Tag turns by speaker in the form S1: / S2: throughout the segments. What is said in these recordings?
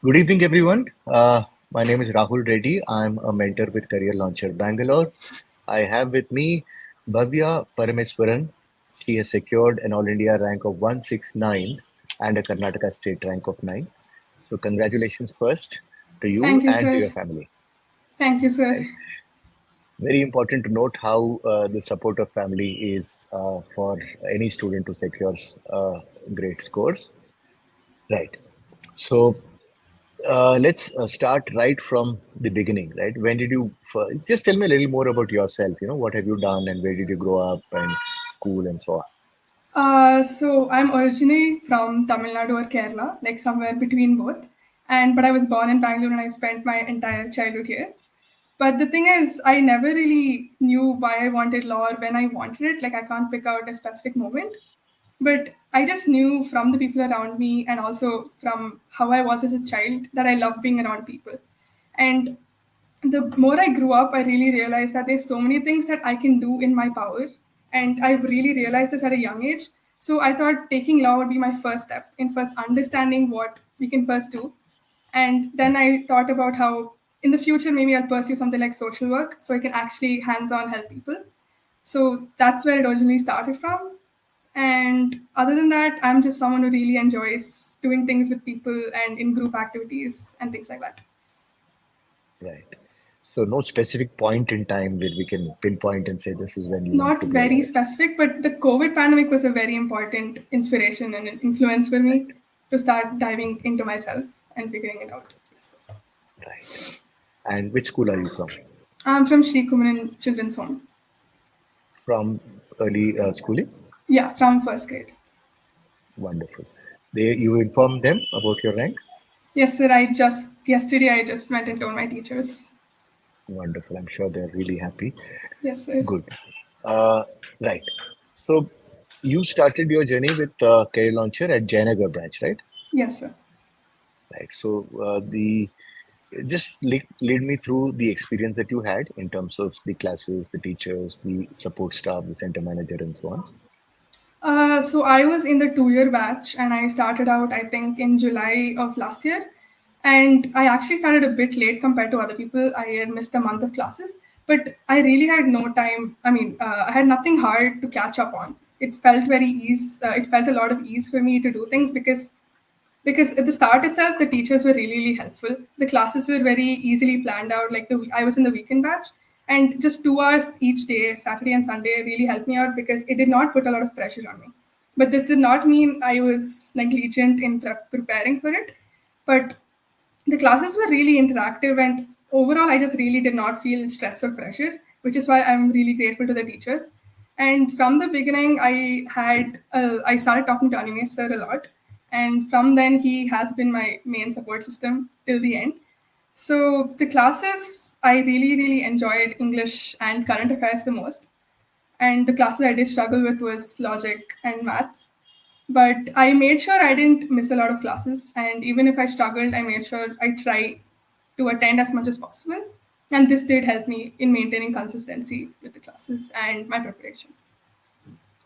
S1: Good evening, everyone. My name is Rahul Reddy. I'm a mentor with Career Launcher Bangalore. I have with me Bhavya Parameswaran. She has secured an All India rank of 169 and a Karnataka state rank of 9. So, congratulations first to you
S2: Thank you,
S1: and to
S2: sir.
S1: your family.
S2: Thank you, sir.
S1: Right? Very important to note how the support of family is for any student who secures great scores. Right. So, let's start right from the beginning, right? When did you just tell me a little more about yourself? What have you done and where did you grow up and school and so on?
S2: So I'm originally from Tamil Nadu or Kerala, like somewhere between both. And but I was born in Bangalore and I spent my entire childhood here. But the thing is, I never really knew why I wanted law or when I wanted it. Like I can't pick out a specific moment. But I just knew from the people around me and also from how I was as a child that I love being around people. And the more I grew up, I really realized that there's so many things that I can do in my power. And I've really realized this at a young age. So I thought taking law would be my first step in first understanding what we can first do. And then I thought about how in the future, maybe I'll pursue something like social work so I can actually hands on help people. So that's where it originally started from. And other than that, I'm just someone who really enjoys doing things with people and in group activities and things like that.
S1: Right. So, no specific point in time where we can pinpoint and say this is when you wanted
S2: Not
S1: to be a
S2: very
S1: lawyer.
S2: specific, but the COVID pandemic was a very important inspiration and an influence for
S1: Right.
S2: me to start diving into myself and figuring it out. Yes.
S1: Right. And which school are you from?
S2: I'm from Sri Kumaran Children's Home.
S1: From early schooling?
S2: Yeah, from first grade.
S1: Wonderful. You informed them about your rank?
S2: Yes, sir. Yesterday I just went and told my teachers.
S1: Wonderful. I'm sure they're really happy.
S2: Yes, sir.
S1: Good. Uh, right. So you started your journey with Career Launcher at Jayanagar branch, right?
S2: Yes, sir.
S1: Right. So the just lead me through the experience that you had in terms of the classes, the teachers, the support staff, the center manager, and so on.
S2: So I was in the 2 year batch and I started out, I think, in July of last year. And I actually started a bit late compared to other people. I had missed a month of classes, but I really had no time. I had nothing hard to catch up on. It felt it felt a lot of ease for me to do things because at the start itself the teachers were really, really helpful. The classes were very easily planned out. I was in the weekend batch, and just 2 hours each day, Saturday and Sunday, really helped me out because it did not put a lot of pressure on me. But this did not mean I was negligent in preparing for it. But the classes were really interactive, and overall I just really did not feel stress or pressure, which is why I'm really grateful to the teachers. And from the beginning I started talking to Animesh sir a lot, and from then he has been my main support system till the end. So the classes, I really, really enjoyed English and current affairs the most, and the classes I did struggle with was logic and maths. But I made sure I didn't miss a lot of classes, and even if I struggled, I made sure I tried to attend as much as possible. And this did help me in maintaining consistency with the classes and my preparation.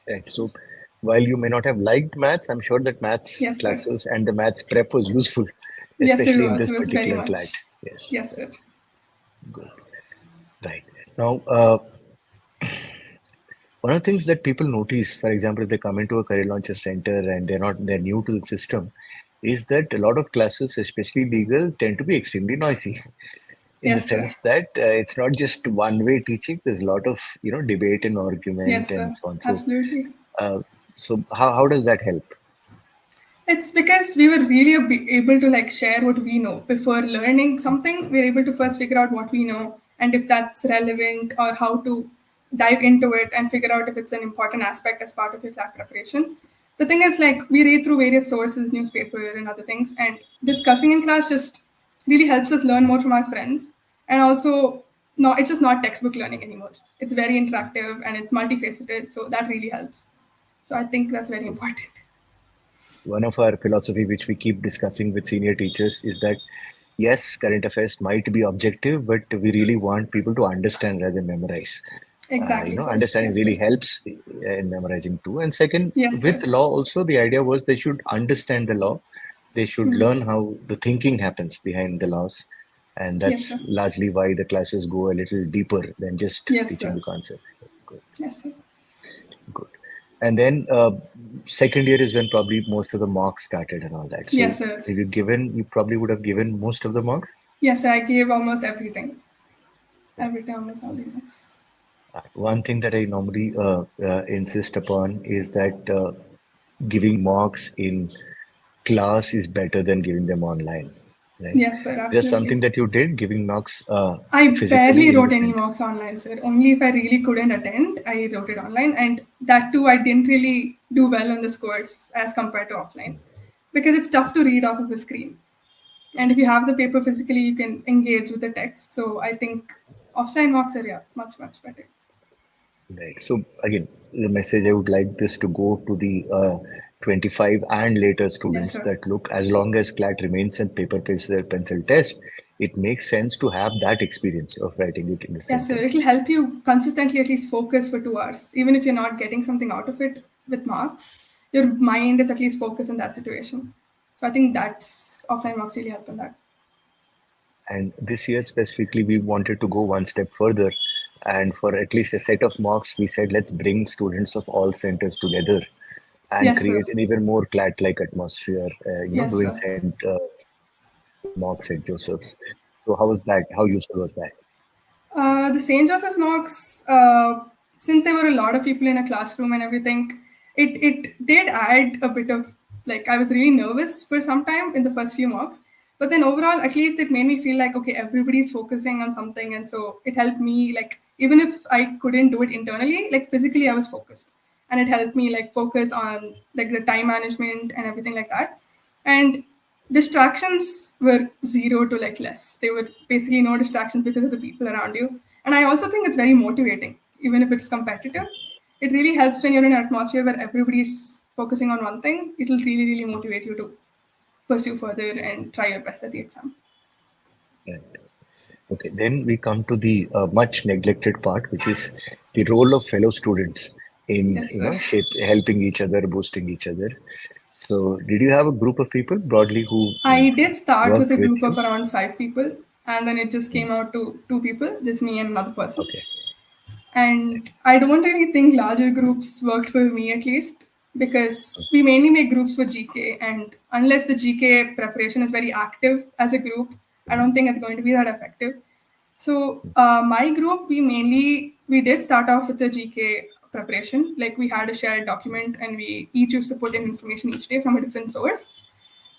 S1: Right. So while you may not have liked maths, I'm sure that maths
S2: Yes, sir.
S1: classes and the maths prep was useful,
S2: Yes, it
S1: especially in
S2: was.
S1: this
S2: It was very
S1: particular CLAT.
S2: much.
S1: Yes.
S2: Yes,
S1: Right.
S2: sir.
S1: Good. Right. Now, one of the things that people notice, for example, if they come into a career launcher center and they're new to the system, is that a lot of classes, especially legal, tend to be extremely noisy in the
S2: Yes, sir.
S1: sense that it's not just one way teaching. There's a lot of debate and argument
S2: Yes,
S1: and
S2: sir.
S1: so on. So,
S2: Absolutely.
S1: uh, how does that help?
S2: It's because we were really able to like share what we know before learning something. We're able to first figure out what we know and if that's relevant or how to dive into it and figure out if it's an important aspect as part of your lab preparation. The thing is, like, we read through various sources, newspaper and other things, and discussing in class just really helps us learn more from our friends. And also, no, it's just not textbook learning anymore. It's very interactive and it's multifaceted, so that really helps. So I think that's very important.
S1: One of our philosophy, which we keep discussing with senior teachers, is that yes, current affairs might be objective, but we really want people to understand rather than memorize.
S2: Exactly, sir.
S1: Understanding
S2: Yes, sir.
S1: really helps in memorizing too. And second,
S2: Yes, sir.
S1: with law also, the idea was they should understand the law, They should learn how the thinking happens behind the laws, and
S2: Yes,
S1: that's
S2: sir.
S1: largely why the classes go a little deeper than just
S2: Yes,
S1: teaching
S2: sir.
S1: the concepts. Good,
S2: Yes, sir.
S1: good. And then second year is when probably most of the marks started and all that. So
S2: Yes, sir.
S1: have you given? You probably would have given most of the marks.
S2: Yes, sir. I gave almost everything.
S1: Yeah.
S2: Every time was all the next.
S1: One thing that I normally insist upon is that giving marks in class is better than giving them online, right?
S2: Yes, sir.
S1: There's
S2: Absolutely.
S1: something that you did, giving marks
S2: I
S1: physically
S2: barely
S1: in the
S2: wrote any
S1: center.
S2: mocks online, sir. Only if I really couldn't attend, I wrote it online. And that too, I didn't really do well on the scores as compared to offline because it's tough to read off of a screen. And if you have the paper physically, you can engage with the text. So I think offline mocks are, yeah, much, much better.
S1: Right. So again, the message I would like this to go to the 25 and later
S2: Yes,
S1: students
S2: sir.
S1: that look, as long as CLAT remains a paper pencil test, it makes sense to have that experience of writing it in the
S2: Yes, sir.
S1: center.
S2: It'll help you consistently at least focus for 2 hours. Even if you're not getting something out of it with marks, your mind is at least focused in that situation. So I think that's offline marks really help in that.
S1: And this year specifically, we wanted to go one step further. And for at least a set of marks, we said, let's bring students of all centers together and
S2: Yes, sir.
S1: create an even more CLAT-like atmosphere,
S2: Yes,
S1: doing
S2: sir.
S1: mocks at Joseph's. So how was that? How useful was that?
S2: The St. Joseph's mocks, since there were a lot of people in a classroom and everything, it did add a bit of like I was really nervous for some time in the first few mocks, but then overall, at least it made me feel like okay, everybody's focusing on something, and so it helped me like even if I couldn't do it internally, like physically I was focused, and it helped me like focus on like the time management and everything like that, and distractions were zero to like less. They were basically no distractions because of the people around you. And I also think it's very motivating, even if it's competitive. It really helps when you're in an atmosphere where everybody's focusing on one thing. It'll really, really motivate you to pursue further and try your best at the exam.
S1: Right. Okay, then we come to the much neglected part, which is the role of fellow students in
S2: Yes, sir.
S1: helping each other, boosting each other. So, did you have a group of people broadly who
S2: I did start with
S1: worked
S2: a
S1: with
S2: group of
S1: you?
S2: around 5 people, and then it just
S1: Mm,
S2: came out to 2 people, just me and another person.
S1: okay.
S2: And I don't really think larger groups worked for me at least because we mainly make groups for GK. And unless the GK preparation is very active as a group, I don't think it's going to be that effective. So my group, we did start off with the GK preparation. Like we had a shared document and we each used to put in information each day from a different source.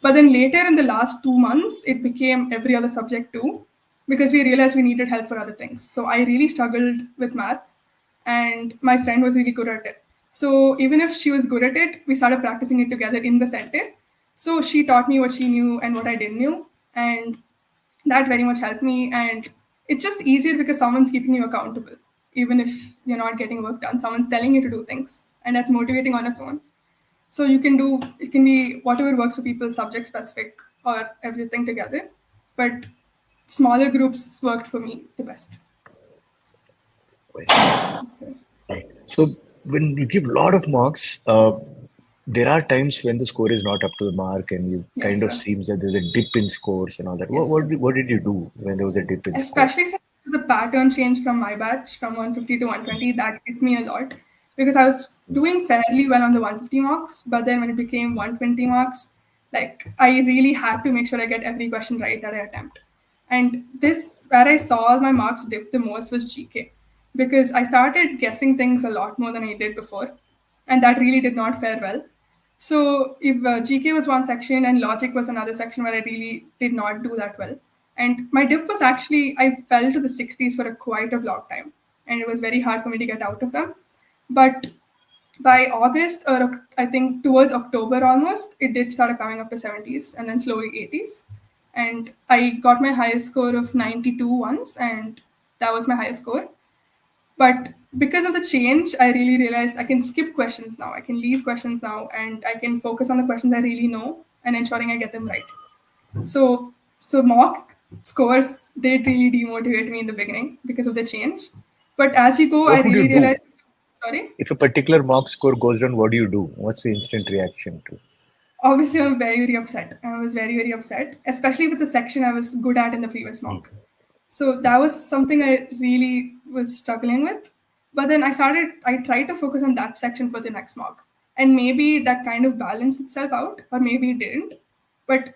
S2: But then later in the last 2 months, it became every other subject too, because we realized we needed help for other things. So I really struggled with maths, and my friend was really good at it. So even if she was good at it, we started practicing it together in the center. So she taught me what she knew and what I didn't know, and that very much helped me. And it's just easier because someone's keeping you accountable, even if you're not getting work done. Someone's telling you to do things, and that's motivating on its own. So you can do it can be whatever works for people, subject specific or everything together. But smaller groups worked for me the best. So,
S1: Right. So, when you give a lot of marks, there are times when the score is not up to the mark, and you
S2: yes,
S1: kind of
S2: sir.
S1: seems that there's a dip in scores and all that.
S2: Yes, sir.
S1: What did you do when there was a dip in score?
S2: Especially since it was a pattern change from my batch from 150 to 120, that hit me a lot because I was doing fairly well on the 150 marks, but then when it became 120 marks, like I really had to make sure I get every question right that I attempt. And this, where I saw my marks dip the most was GK because I started guessing things a lot more than I did before, and that really did not fare well. So if GK was one section and logic was another section where I really did not do that well. And my dip was actually, I fell to the 60s for a quite a long time. And it was very hard for me to get out of them. But by August, or I think towards October almost, it did start coming up to 70s and then slowly 80s. And I got my highest score of 92 once, and that was my highest score. But because of the change, I really realized I can skip questions now. I can leave questions now, and I can focus on the questions I really know and ensuring I get them right. So mock scores did really demotivate me in the beginning because of the change. But as you go, I
S1: What would you
S2: really
S1: do
S2: realized. Sorry.
S1: if a particular mark score goes down? What do you do? What's the instant reaction to?
S2: Obviously, I'm very, very upset. I was very, very upset, especially with the section I was good at in the previous mock. So that was something I really was struggling with. But then I tried to focus on that section for the next mock. And maybe that kind of balanced itself out, or maybe it didn't. But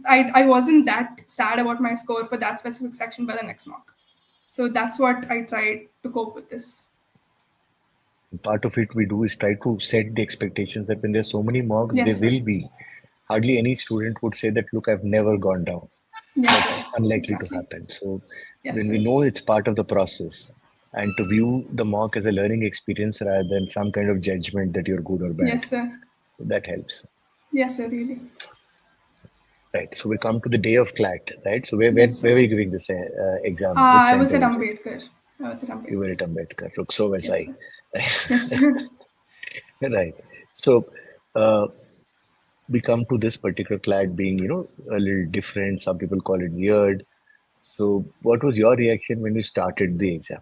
S2: I wasn't that sad about my score for that specific section by the next mock. So that's what I tried to cope with this.
S1: Part of it we do is try to set the expectations that when there's so many mocks, there
S2: Yes, sir.
S1: will be. Hardly any student would say that, look, I've never gone down.
S2: Yes, sir.
S1: That's unlikely to
S2: Exactly.
S1: happen. So
S2: Yes,
S1: when we
S2: sir.
S1: know it's part of the process and to view the mock as a learning experience rather than some kind of judgment that you're good or bad,
S2: Yes, sir.
S1: that helps.
S2: Yes, sir. Really.
S1: Right. So we come to the day of CLAT, right? So
S2: Yes,
S1: where
S2: sir.
S1: were you giving this exam? Which
S2: I was
S1: center
S2: at
S1: was it?
S2: Ambedkar. I was at
S1: You were
S2: Ambedkar.
S1: at Ambedkar. Look, so was
S2: Yes,
S1: I.
S2: sir. Yes, sir.
S1: Right. So uh, we come to this particular CLAT being, a little different. Some people call it weird. So what was your reaction when you started the exam?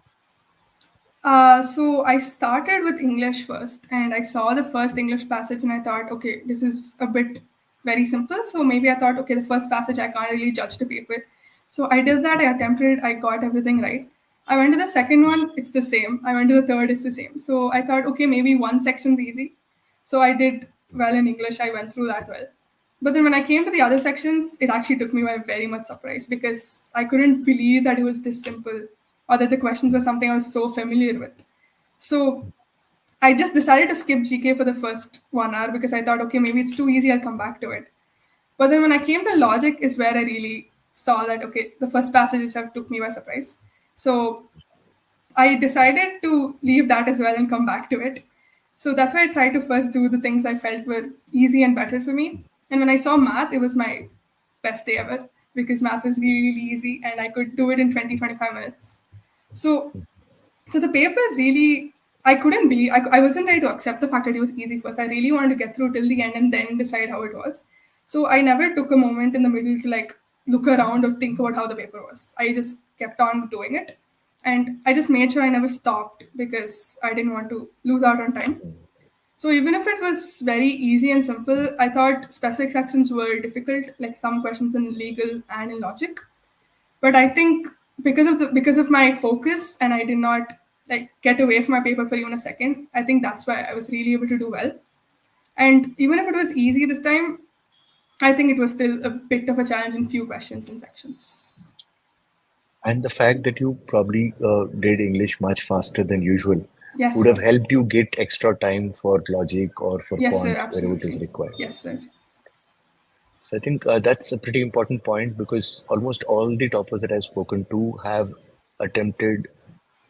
S2: So I started with English first, and I saw the first English passage, and I thought, okay, this is a bit very simple. So maybe I thought, okay, the first passage I can't really judge the paper. So I did that. I attempted. I got everything right. I went to the second one. It's the same. I went to the third. It's the same. So I thought, okay, maybe one section's easy. So I did well in English. I went through that well. But then when I came to the other sections, it actually took me by very much surprise because I couldn't believe that it was this simple or that the questions were something I was so familiar with. So I just decided to skip GK for the first 1 hour because I thought, okay, maybe it's too easy, I'll come back to it. But then when I came to logic is where I really saw that, okay, the first passage itself took me by surprise. So I decided to leave that as well and come back to it. So that's why I tried to first do the things I felt were easy and better for me. And when I saw math, it was my best day ever because math was really, really easy and I could do it in 20-25 minutes. So so the paper really, I couldn't believe, I wasn't ready to accept the fact that it was easy first. I really wanted to get through till the end and then decide how it was. So I never took a moment in the middle to like look around or think about how the paper was. I just kept on doing it. And I just made sure I never stopped because I didn't want to lose out on time. So even if it was very easy and simple, I thought specific sections were difficult, like some questions in legal and in logic. But I think because of my focus and I did not like get away from my paper for even a second, I think that's why I was really able to do well. And even if it was easy this time, I think it was still a bit of a challenge in few questions and sections.
S1: And the fact that you probably did English much faster than usual
S2: Yes,
S1: would have
S2: sir.
S1: helped you get extra time for logic or for
S2: Yes, sir.
S1: quant wherever it is
S2: Absolutely.
S1: required.
S2: Yes, sir.
S1: So I think that's a pretty important point because almost all the toppers that I've spoken to have attempted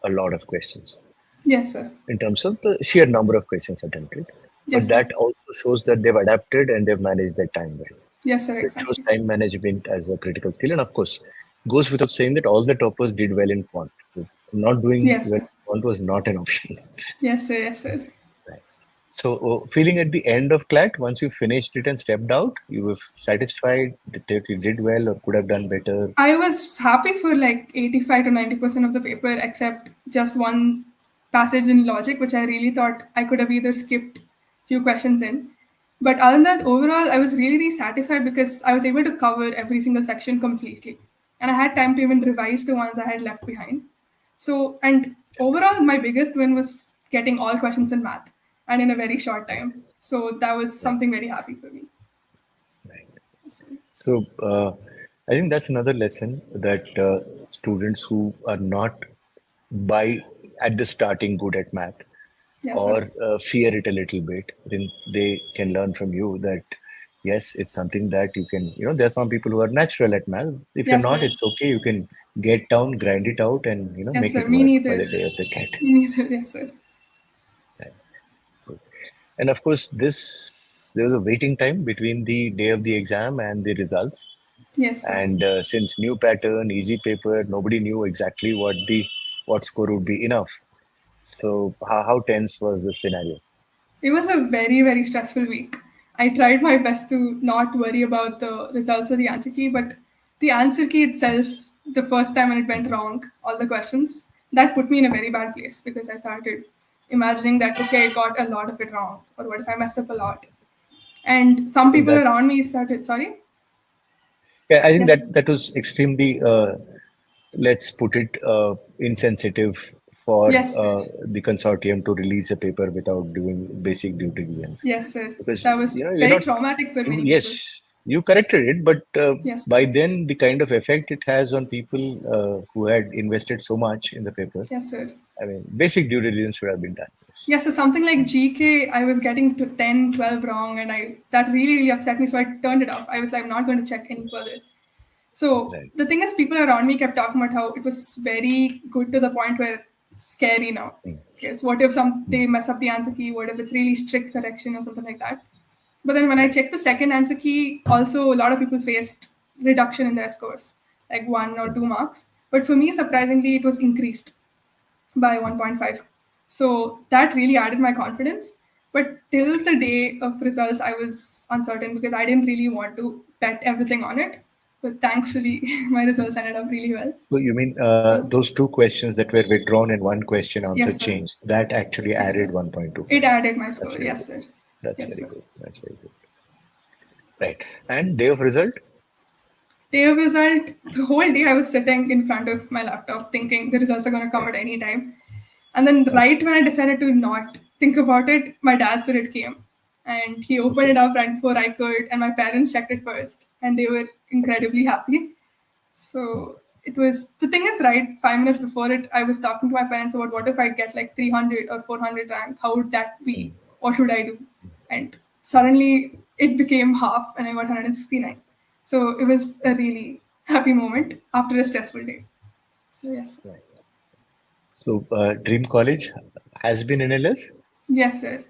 S1: a lot of questions
S2: Yes, sir.
S1: in terms of the sheer number of questions attempted. But
S2: Yes, sir.
S1: that also shows that they've adapted and they've managed their time well.
S2: Yes, sir.
S1: So it shows
S2: Exactly.
S1: time management as a critical skill. And of course, goes without saying that all the toppers did well in quant. So not doing
S2: Yes,
S1: well in
S2: sir.
S1: quant was not an option.
S2: Yes, sir. Yes, sir.
S1: Right. So, feeling at the end of CLAT, once you finished it and stepped out, you were satisfied that you did well or could have done better.
S2: I was happy for like 85 to 90% of the paper, except just one passage in logic, which I really thought I could have either skipped few questions in. But other than that, overall, I was really, really satisfied because I was able to cover every single section completely. And I had time to even revise the ones I had left behind. So, and overall, my biggest win was getting all questions in math and in a very short
S1: Right.
S2: time. So that was
S1: Right.
S2: something very happy for me.
S1: Right.
S2: So,
S1: So, I think that's another lesson that students who are not by at the starting good at math
S2: yes, sir.
S1: or fear it a little bit, then they can learn from you that yes, it's something that you can, there are some people who are natural at math. If you're
S2: Yes,
S1: not,
S2: sir.
S1: it's okay. You can get down, grind it out, and
S2: Yes,
S1: make
S2: sir.
S1: it
S2: Me
S1: work by
S2: neither.
S1: the day of the cat.
S2: Me neither. Yes, sir.
S1: Right. Good. And of course, there was a waiting time between the day of the exam and the results.
S2: Yes, sir.
S1: And since new pattern, easy paper, nobody knew exactly what score would be enough. So how tense was this scenario?
S2: It was a very, very stressful week. I tried my best to not worry about the results of the answer key, but the answer key itself, the first time when it went wrong, all the questions, that put me in a very bad place because I started imagining that, okay, I got a lot of it wrong, or what if I messed up a lot? And
S1: I
S2: some
S1: think
S2: people
S1: that,
S2: around me started, sorry.
S1: yeah, I think
S2: Yes,
S1: that was extremely, let's put it, insensitive for
S2: yes, sir.
S1: the consortium to release a paper without doing basic due diligence.
S2: Yes, sir.
S1: Because,
S2: That was
S1: you're
S2: very
S1: not,
S2: traumatic for many people.
S1: yes, you corrected it, but
S2: Yes,
S1: by then the kind of effect it has on people who had invested so much in the paper,
S2: yes, sir.
S1: I mean, basic due diligence should have been done.
S2: Yes, so something like GK, I was getting to 10, 12 wrong, and I that really, really upset me. So I turned it off. I was like, I'm not going to check any further. So
S1: Right.
S2: the thing is, people around me kept talking about how it was very good to the point where it's scary now.
S1: Mm,
S2: Yes, what if
S1: mm,
S2: they mess up the answer key? What if it's really strict correction or something like that? But then when I
S1: right.
S2: checked the second answer key, also a lot of people faced reduction in their scores, like 1 or 2 marks. But for me, surprisingly, it was increased by 1.5. So that really added my confidence. But till the day of results, I was uncertain because I didn't really want to bet everything on it. But thankfully, my results ended up really well.
S1: So you mean
S2: So,
S1: those two questions that were withdrawn and one question answer
S2: yes, sir.
S1: changed, that actually
S2: Yes,
S1: added
S2: sir.
S1: 1.25.
S2: It added my
S1: That's
S2: score.
S1: very
S2: Yes,
S1: good.
S2: sir.
S1: That's
S2: Yes,
S1: very
S2: sir.
S1: good. That's very good. Right. And day of result?
S2: Day of result, the whole day I was sitting in front of my laptop thinking the results are going to come
S1: Right.
S2: at any time. And then,
S1: Okay.
S2: right when I decided to not think about it, my dad said it came. And he opened
S1: Okay.
S2: it up right before I could, and my parents checked it first, and they were
S1: Okay.
S2: incredibly happy.
S1: Mm,
S2: So it was the thing is right. 5 minutes before it, I was talking to my parents about what if I get like 300 or 400 rank? How would that be?
S1: mm,
S2: What should I do? And suddenly it became half, and I got 169. So it was a really happy moment after a stressful day. So yes,
S1: right. So Dream College has been in LS,
S2: yes, sir.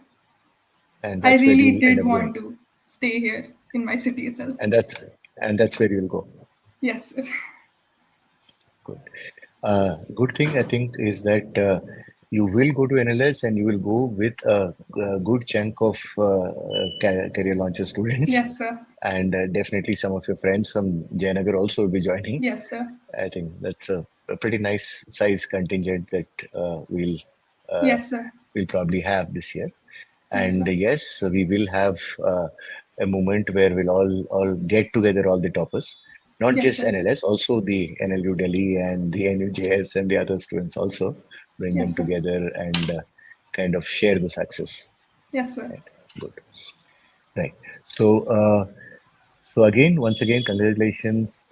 S1: and
S2: I
S1: that's where
S2: really
S1: you'll end
S2: did
S1: up going.
S2: want to stay here in my city itself.
S1: And that's and that's where you'll go.
S2: Yes, sir.
S1: Good. Good thing I think is that you will go to NLS and you will go with a good chunk of career launcher students,
S2: Yes, sir.
S1: and definitely some of your friends from Jayanagar also will be joining.
S2: Yes, sir.
S1: I think that's a pretty nice size contingent that uh,
S2: Yes, sir.
S1: we'll probably have this year.
S2: Yes,
S1: And
S2: sir.
S1: yes, we will have a moment where we'll all get together, all the toppers, not
S2: Yes,
S1: just
S2: sir.
S1: NLS, also the NLU Delhi and the NUJS and the other students also, bring them
S2: Yes, sir.
S1: together and kind of share the success.
S2: Yes, sir.
S1: Right. Good. Right. So, so again, once again, congratulations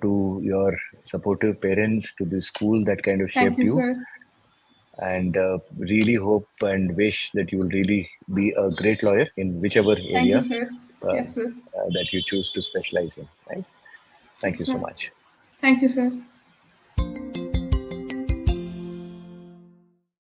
S1: to your supportive parents, to the school that kind of
S2: Thank
S1: shaped
S2: you,
S1: you,
S2: sir.
S1: and really hope and wish that you will really be a great lawyer in whichever
S2: Thank you,
S1: area
S2: sir. Yes, sir.
S1: that you choose to specialize in. Right? Thank
S2: Yes,
S1: you so
S2: sir.
S1: much.
S2: Thank you, sir.